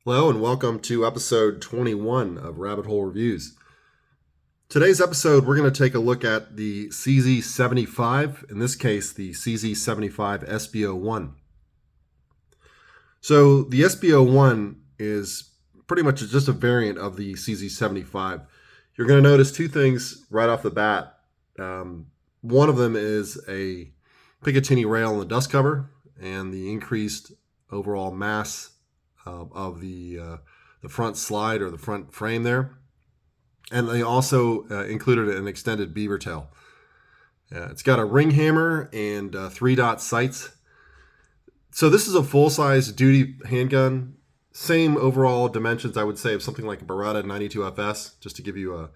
Hello and welcome to episode 21 of Rabbit Hole Reviews. Today's episode, we're going to take a look at the CZ-75, in this case, the CZ-75 SP-01. So the SP-01 is pretty much just a variant of the CZ-75. You're going to notice two things right off the bat. One of them is a Picatinny rail in the dust cover and the increased overall mass of the front slide or the front frame there. And they also included an extended beaver tail. It's got a ring hammer and 3-dot sights. So this is a full-size duty handgun. Same overall dimensions, I would say, of something like a Beretta 92FS, just to give you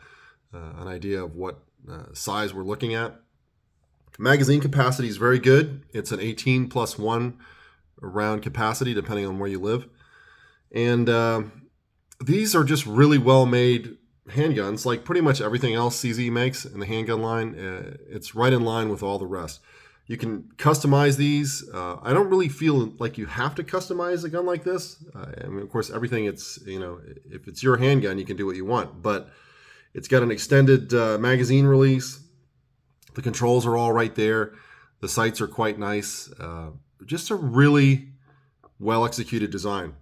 an idea of what size we're looking at. Magazine capacity is very good. It's an 18 plus 1 round capacity, depending on where you live. And these are just really well-made handguns, like pretty much everything else CZ makes in the handgun line. It's right in line with all the rest. You can customize these. I don't really feel like you have to customize a gun like this. I mean, of course, everything if it's your handgun, you can do what you want. But it's got an extended magazine release. The controls are all right there. The sights are quite nice. Just a really well-executed design.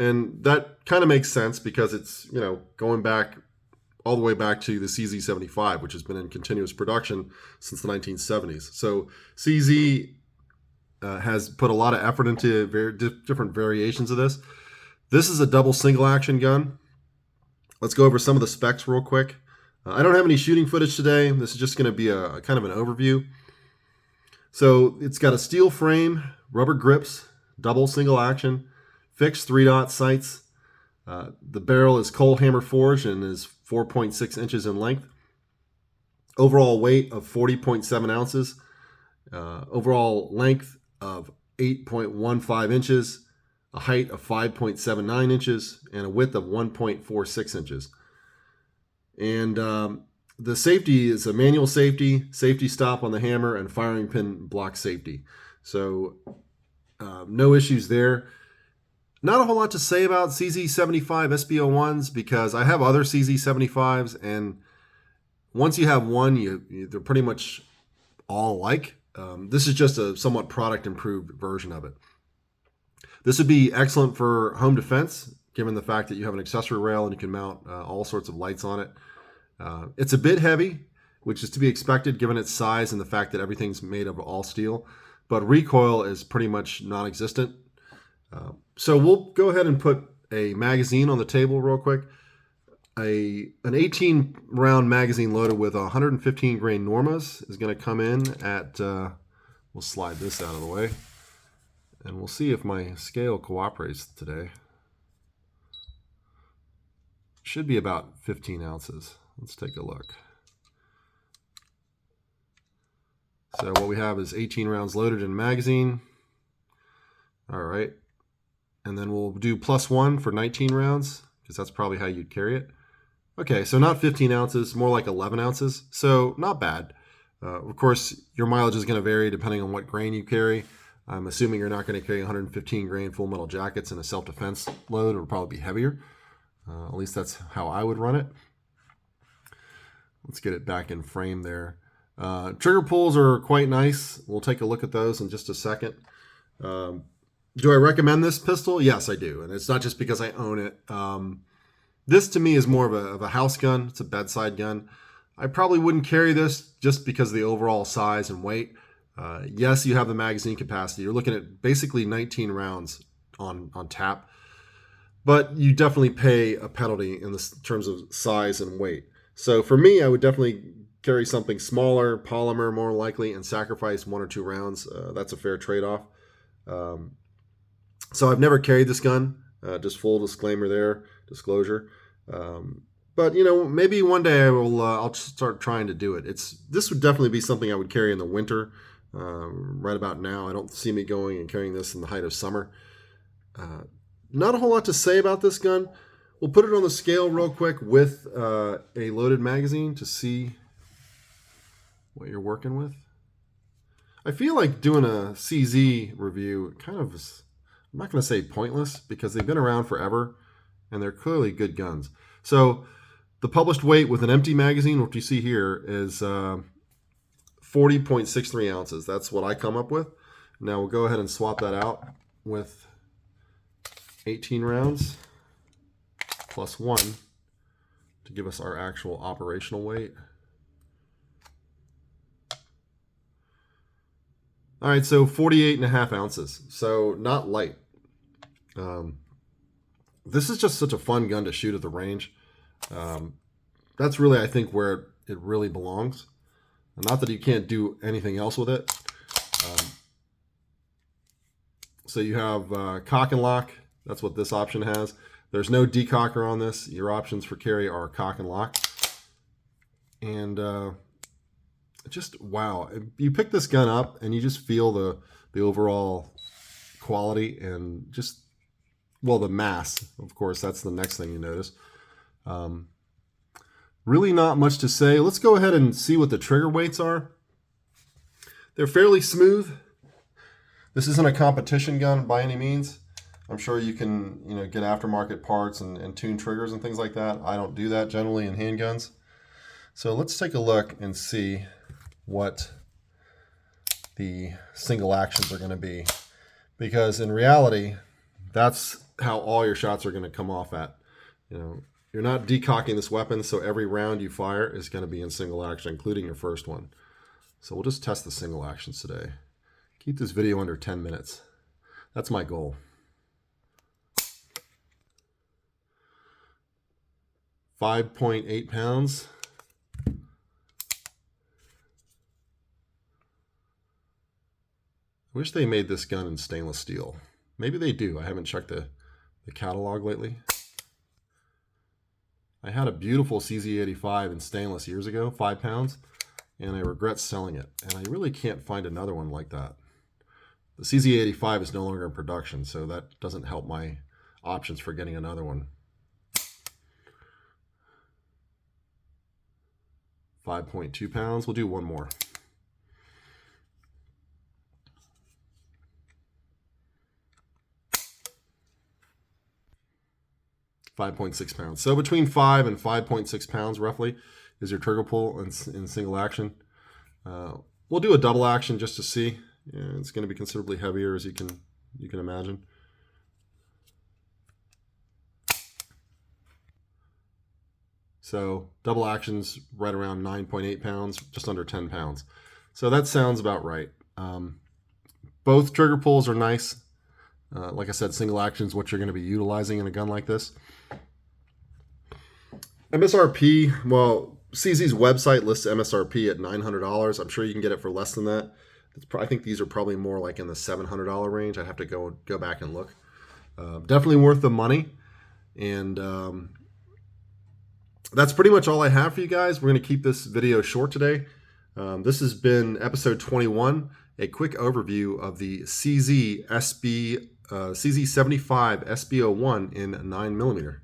And that kind of makes sense because it's, going back all the way back to the CZ-75, which has been in continuous production since the 1970s. So CZ has put a lot of effort into different variations of this. This is a double single action gun. Let's go over some of the specs real quick. I don't have any shooting footage today. This is just going to be a kind of an overview. So it's got a steel frame, rubber grips, double single action, fixed 3-dot sights. The barrel is cold hammer forged and is 4.6 inches in length. Overall weight of 40.7 ounces. Overall length of 8.15 inches. A height of 5.79 inches. And a width of 1.46 inches. And the safety is a manual safety stop on the hammer, and firing pin block safety. So no issues there. Not a whole lot to say about CZ-75 SP-01s because I have other CZ-75s, and once you have one, they're pretty much all alike. This is just a somewhat product improved version of it. This would be excellent for home defense, given the fact that you have an accessory rail and you can mount all sorts of lights on it. It's a bit heavy, which is to be expected given its size and the fact that everything's made of all steel, but recoil is pretty much non-existent. So we'll go ahead and put a magazine on the table real quick. An 18 round magazine loaded with 115 grain Normas is going to come in at, we'll slide this out of the way, and we'll see if my scale cooperates today. Should be about 15 ounces. Let's take a look. So what we have is 18 rounds loaded in magazine. All right. And then we'll do +1 for 19 rounds, because that's probably how you'd carry it. Okay, so not 15 ounces, more like 11 ounces. So not bad. Of course, your mileage is going to vary depending on what grain you carry. I'm assuming you're not going to carry 115 grain full metal jackets in a self-defense load. It'll probably be heavier. At least that's how I would run it. Let's get it back in frame there. Trigger pulls are quite nice. We'll take a look at those in just a second. Do I recommend this pistol? Yes, I do. And it's not just because I own it. This to me is more of a house gun. It's a bedside gun. I probably wouldn't carry this just because of the overall size and weight. Yes, you have the magazine capacity. You're looking at basically 19 rounds on tap. But you definitely pay a penalty in terms of size and weight. So for me, I would definitely carry something smaller, polymer more likely, and sacrifice 1 or 2 rounds. That's a fair trade-off. So I've never carried this gun, just full disclosure. But maybe one day I'll start trying to do it. This would definitely be something I would carry in the winter. Right about now, I don't see me going and carrying this in the height of summer. Not a whole lot to say about this gun. We'll put it on the scale real quick with a loaded magazine to see what you're working with. I feel like doing a CZ review kind of is, I'm not going to say pointless because they've been around forever. and they're clearly good guns. So the published weight with an empty magazine, what you see here, is 40.63 ounces. That's what I come up with. Now we'll go ahead and swap that out with 18 rounds plus 1 to give us our actual operational weight. All right, so 48.5 ounces. So not light. This is just such a fun gun to shoot at the range. That's really, I think, where it really belongs. Not that you can't do anything else with it. So you have cock and lock. That's what this option has. There's no decocker on this. Your options for carry are cock and lock. And just, wow. You pick this gun up and you just feel the overall quality and just, well, the mass. Of course, that's the next thing you notice. Really not much to say. Let's go ahead and see what the trigger weights are. They're fairly smooth. This isn't a competition gun by any means. I'm sure you can, get aftermarket parts and tune triggers and things like that. I don't do that generally in handguns. So let's take a look and see what the single actions are going to be. Because in reality, that's how all your shots are going to come off at. You're not decocking this weapon, so every round you fire is going to be in single action, including your first one. So we'll just test the single actions today. Keep this video under 10 minutes. That's my goal. £5.8. I wish they made this gun in stainless steel. Maybe they do. I haven't checked the catalog lately. I had a beautiful CZ-85 in stainless years ago, 5 pounds, and I regret selling it. And I really can't find another one like that. The CZ-85 is no longer in production, so that doesn't help my options for getting another one. 5.2 pounds. We'll do one more. £5.6 pounds. So between 5 and 5.6 pounds roughly is your trigger pull in single action. We'll do a double action just to see. It's going to be considerably heavier, as you can imagine. So double action's right around 9.8 pounds, just under 10 pounds. So that sounds about right. Both trigger pulls are nice. Like I said, single action is what you're going to be utilizing in a gun like this. MSRP, well, CZ's website lists MSRP at $900. I'm sure you can get it for less than that. I think these are probably more like in the $700 range. I have to go back and look. Definitely worth the money. And that's pretty much all I have for you guys. We're going to keep this video short today. This has been episode 21, a quick overview of the CZ-75 SP-01 in 9mm.